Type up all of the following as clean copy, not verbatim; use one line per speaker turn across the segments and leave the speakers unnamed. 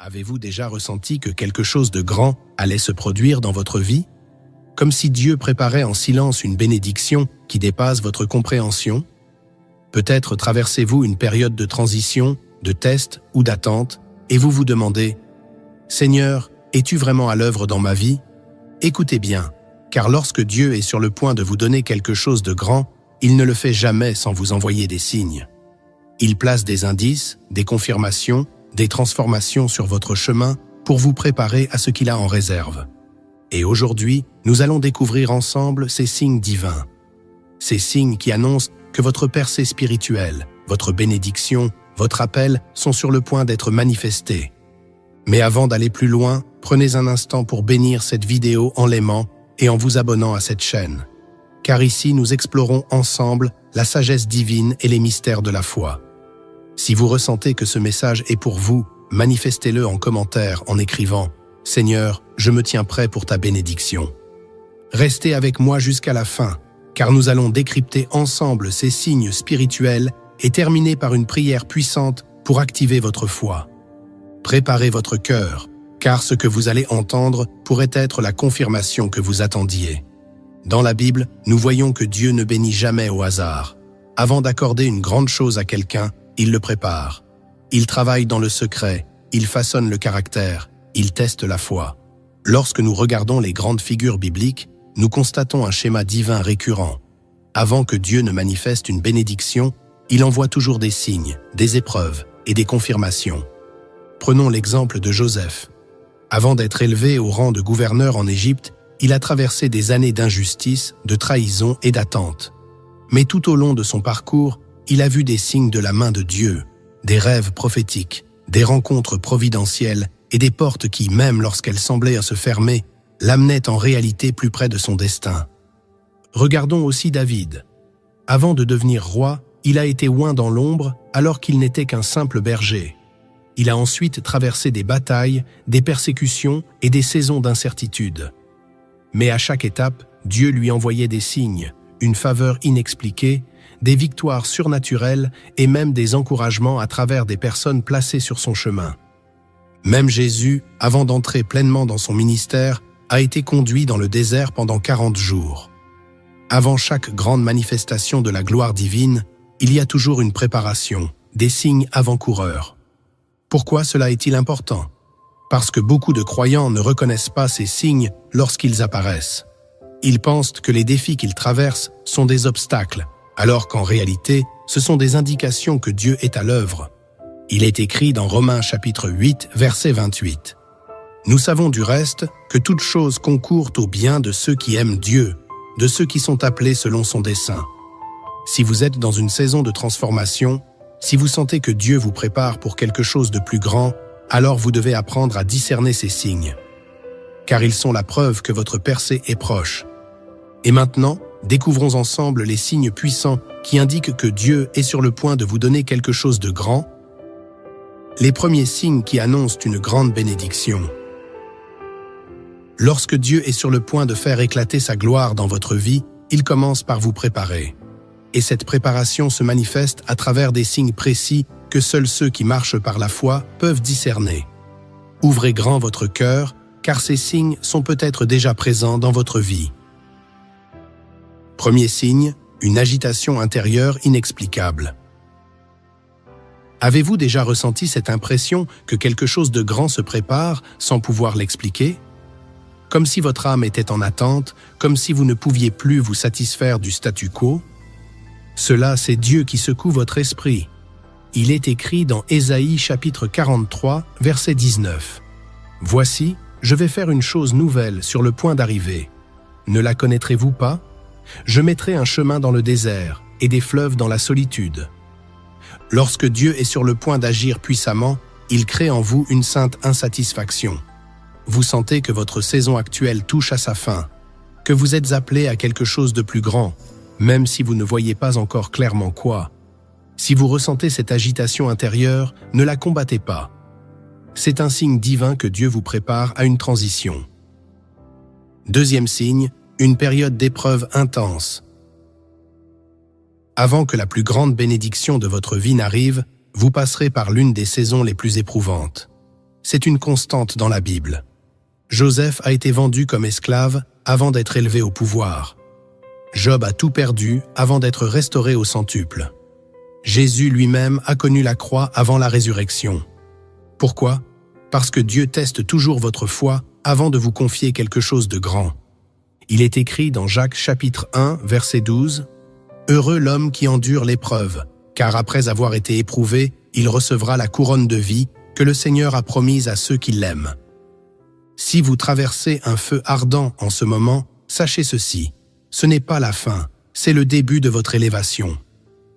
Avez-vous déjà ressenti que quelque chose de grand allait se produire dans votre vie? Comme si Dieu préparait en silence une bénédiction qui dépasse votre compréhension? Peut-être traversez-vous une période de transition, de test ou d'attente, et vous vous demandez « Seigneur, es-tu vraiment à l'œuvre dans ma vie ?» Écoutez bien, car lorsque Dieu est sur le point de vous donner quelque chose de grand, il ne le fait jamais sans vous envoyer des signes. Il place des indices, des confirmations, des transformations sur votre chemin pour vous préparer à ce qu'il a en réserve. Et aujourd'hui, nous allons découvrir ensemble ces signes divins. Ces signes qui annoncent que votre percée spirituelle, votre bénédiction, votre appel sont sur le point d'être manifestés. Mais avant d'aller plus loin, prenez un instant pour bénir cette vidéo en l'aimant et en vous abonnant à cette chaîne. Car ici, nous explorons ensemble la sagesse divine et les mystères de la foi. Si vous ressentez que ce message est pour vous, manifestez-le en commentaire en écrivant « Seigneur, je me tiens prêt pour ta bénédiction ». Restez avec moi jusqu'à la fin, car nous allons décrypter ensemble ces signes spirituels et terminer par une prière puissante pour activer votre foi. Préparez votre cœur, car ce que vous allez entendre pourrait être la confirmation que vous attendiez. Dans la Bible, nous voyons que Dieu ne bénit jamais au hasard. Avant d'accorder une grande chose à quelqu'un, il le prépare. Il travaille dans le secret, il façonne le caractère, il teste la foi. Lorsque nous regardons les grandes figures bibliques, nous constatons un schéma divin récurrent. Avant que Dieu ne manifeste une bénédiction, il envoie toujours des signes, des épreuves et des confirmations. Prenons l'exemple de Joseph. Avant d'être élevé au rang de gouverneur en Égypte, il a traversé des années d'injustice, de trahison et d'attente. Mais tout au long de son parcours, il a vu des signes de la main de Dieu, des rêves prophétiques, des rencontres providentielles et des portes qui, même lorsqu'elles semblaient se fermer, l'amenaient en réalité plus près de son destin. Regardons aussi David. Avant de devenir roi, il a été oint dans l'ombre alors qu'il n'était qu'un simple berger. Il a ensuite traversé des batailles, des persécutions et des saisons d'incertitude. Mais à chaque étape, Dieu lui envoyait des signes, une faveur inexpliquée, des victoires surnaturelles et même des encouragements à travers des personnes placées sur son chemin. Même Jésus, avant d'entrer pleinement dans son ministère, a été conduit dans le désert pendant 40 jours. Avant chaque grande manifestation de la gloire divine, il y a toujours une préparation, des signes avant-coureurs. Pourquoi cela est-il important? Parce que beaucoup de croyants ne reconnaissent pas ces signes lorsqu'ils apparaissent. Ils pensent que les défis qu'ils traversent sont des obstacles, alors qu'en réalité, ce sont des indications que Dieu est à l'œuvre. Il est écrit dans Romains chapitre 8, verset 28. Nous savons du reste que toute chose concourt au bien de ceux qui aiment Dieu, de ceux qui sont appelés selon son dessein. Si vous êtes dans une saison de transformation, si vous sentez que Dieu vous prépare pour quelque chose de plus grand, alors vous devez apprendre à discerner ces signes, car ils sont la preuve que votre percée est proche. Et maintenant, découvrons ensemble les signes puissants qui indiquent que Dieu est sur le point de vous donner quelque chose de grand. Les premiers signes qui annoncent une grande bénédiction. Lorsque Dieu est sur le point de faire éclater sa gloire dans votre vie, il commence par vous préparer. Et cette préparation se manifeste à travers des signes précis que seuls ceux qui marchent par la foi peuvent discerner. Ouvrez grand votre cœur, car ces signes sont peut-être déjà présents dans votre vie. Premier signe, une agitation intérieure inexplicable. Avez-vous déjà ressenti cette impression que quelque chose de grand se prépare sans pouvoir l'expliquer? Comme si votre âme était en attente, comme si vous ne pouviez plus vous satisfaire du statu quo? Cela, c'est Dieu qui secoue votre esprit. Il est écrit dans Ésaïe chapitre 43, verset 19. « Voici, je vais faire une chose nouvelle sur le point d'arriver. Ne la connaîtrez-vous pas? Je mettrai un chemin dans le désert et des fleuves dans la solitude. » Lorsque Dieu est sur le point d'agir puissamment, il crée en vous une sainte insatisfaction. Vous sentez que votre saison actuelle touche à sa fin, que vous êtes appelé à quelque chose de plus grand, même si vous ne voyez pas encore clairement quoi. Si vous ressentez cette agitation intérieure, ne la combattez pas. C'est un signe divin que Dieu vous prépare à une transition. Deuxième signe, une période d'épreuve intense. Avant que la plus grande bénédiction de votre vie n'arrive, vous passerez par l'une des saisons les plus éprouvantes. C'est une constante dans la Bible. Joseph a été vendu comme esclave avant d'être élevé au pouvoir. Job a tout perdu avant d'être restauré au centuple. Jésus lui-même a connu la croix avant la résurrection. Pourquoi? Parce que Dieu teste toujours votre foi avant de vous confier quelque chose de grand. Il est écrit dans Jacques chapitre 1, verset 12, « Heureux l'homme qui endure l'épreuve, car après avoir été éprouvé, il recevra la couronne de vie que le Seigneur a promise à ceux qui l'aiment. » Si vous traversez un feu ardent en ce moment, sachez ceci, ce n'est pas la fin, c'est le début de votre élévation.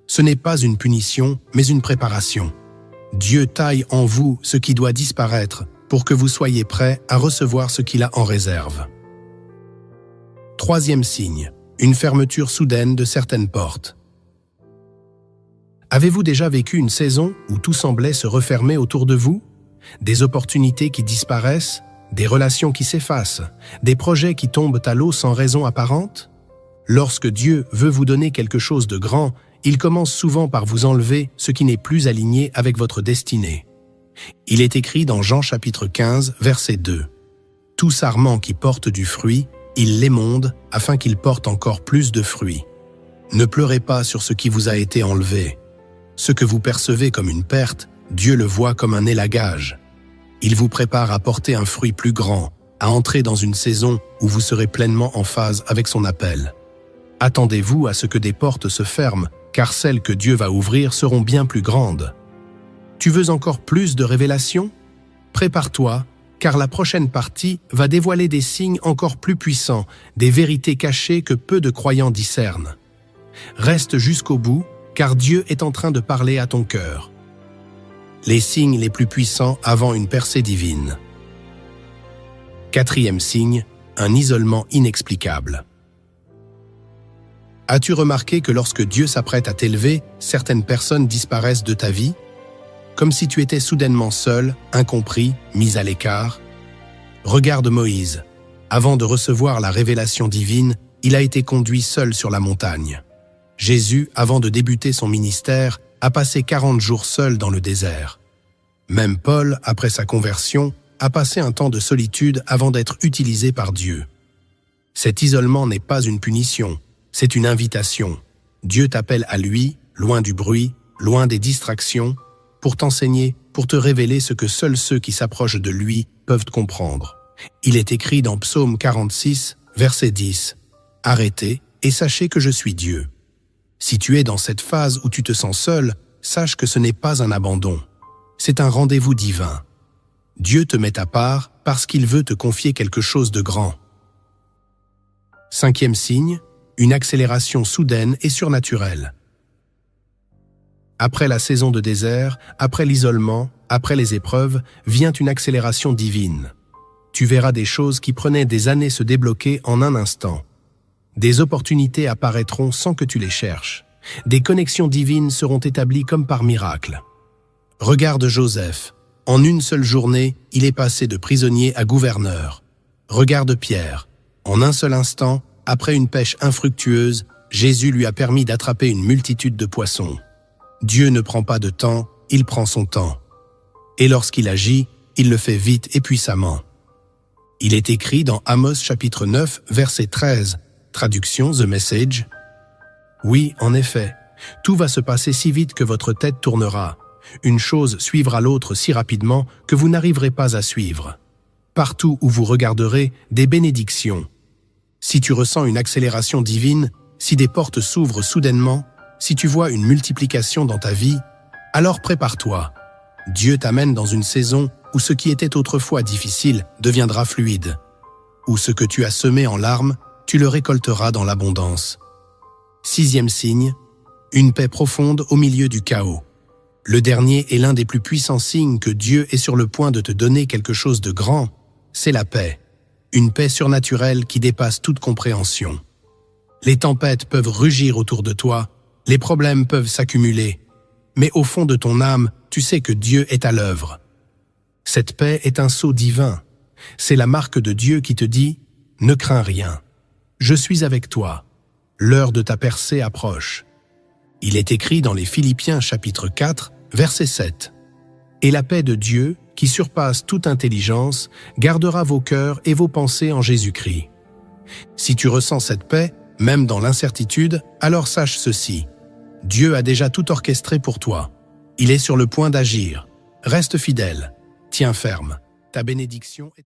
Ce n'est pas une punition, mais une préparation. Dieu taille en vous ce qui doit disparaître pour que vous soyez prêts à recevoir ce qu'il a en réserve. Troisième signe, une fermeture soudaine de certaines portes. Avez-vous déjà vécu une saison où tout semblait se refermer autour de vous? Des opportunités qui disparaissent, des relations qui s'effacent, des projets qui tombent à l'eau sans raison apparente? Lorsque Dieu veut vous donner quelque chose de grand, il commence souvent par vous enlever ce qui n'est plus aligné avec votre destinée. Il est écrit dans Jean chapitre 15, verset 2. « Tout sarment qui porte du fruit, il l'émonde afin qu'il porte encore plus de fruits. Ne pleurez pas sur ce qui vous a été enlevé. Ce que vous percevez comme une perte, Dieu le voit comme un élagage. Il vous prépare à porter un fruit plus grand, à entrer dans une saison où vous serez pleinement en phase avec son appel. Attendez-vous à ce que des portes se ferment, car celles que Dieu va ouvrir seront bien plus grandes. Tu veux encore plus de révélations? Prépare-toi, car la prochaine partie va dévoiler des signes encore plus puissants, des vérités cachées que peu de croyants discernent. Reste jusqu'au bout, car Dieu est en train de parler à ton cœur. Les signes les plus puissants avant une percée divine. Quatrième signe, un isolement inexplicable. As-tu remarqué que lorsque Dieu s'apprête à t'élever, certaines personnes disparaissent de ta vie? Comme si tu étais soudainement seul, incompris, mis à l'écart? Regarde Moïse. Avant de recevoir la révélation divine, il a été conduit seul sur la montagne. Jésus, avant de débuter son ministère, a passé 40 jours seul dans le désert. Même Paul, après sa conversion, a passé un temps de solitude avant d'être utilisé par Dieu. Cet isolement n'est pas une punition, c'est une invitation. Dieu t'appelle à lui, loin du bruit, loin des distractions, pour t'enseigner, pour te révéler ce que seuls ceux qui s'approchent de lui peuvent comprendre. Il est écrit dans Psaume 46, verset 10, « Arrêtez et sachez que je suis Dieu. » Si tu es dans cette phase où tu te sens seul, sache que ce n'est pas un abandon. C'est un rendez-vous divin. Dieu te met à part parce qu'il veut te confier quelque chose de grand. Cinquième signe, une accélération soudaine et surnaturelle. Après la saison de désert, après l'isolement, après les épreuves, vient une accélération divine. Tu verras des choses qui prenaient des années se débloquer en un instant. Des opportunités apparaîtront sans que tu les cherches. Des connexions divines seront établies comme par miracle. Regarde Joseph. En une seule journée, il est passé de prisonnier à gouverneur. Regarde Pierre. En un seul instant, après une pêche infructueuse, Jésus lui a permis d'attraper une multitude de poissons. Dieu ne prend pas de temps, il prend son temps. Et lorsqu'il agit, il le fait vite et puissamment. Il est écrit dans Amos chapitre 9, verset 13, traduction The Message. Oui, en effet, tout va se passer si vite que votre tête tournera. Une chose suivra l'autre si rapidement que vous n'arriverez pas à suivre. Partout où vous regarderez, des bénédictions. Si tu ressens une accélération divine, si des portes s'ouvrent soudainement, si tu vois une multiplication dans ta vie, alors prépare-toi. Dieu t'amène dans une saison où ce qui était autrefois difficile deviendra fluide. Où ce que tu as semé en larmes, tu le récolteras dans l'abondance. Sixième signe, une paix profonde au milieu du chaos. Le dernier est l'un des plus puissants signes que Dieu est sur le point de te donner quelque chose de grand, c'est la paix. Une paix surnaturelle qui dépasse toute compréhension. Les tempêtes peuvent rugir autour de toi, les problèmes peuvent s'accumuler, mais au fond de ton âme, tu sais que Dieu est à l'œuvre. Cette paix est un sceau divin. C'est la marque de Dieu qui te dit « Ne crains rien. Je suis avec toi. L'heure de ta percée approche. » Il est écrit dans les Philippiens chapitre 4, verset 7. « Et la paix de Dieu, qui surpasse toute intelligence, gardera vos cœurs et vos pensées en Jésus-Christ. Si tu ressens cette paix, même dans l'incertitude, alors sache ceci. Dieu a déjà tout orchestré pour toi. Il est sur le point d'agir. Reste fidèle. Tiens ferme. Ta bénédiction est...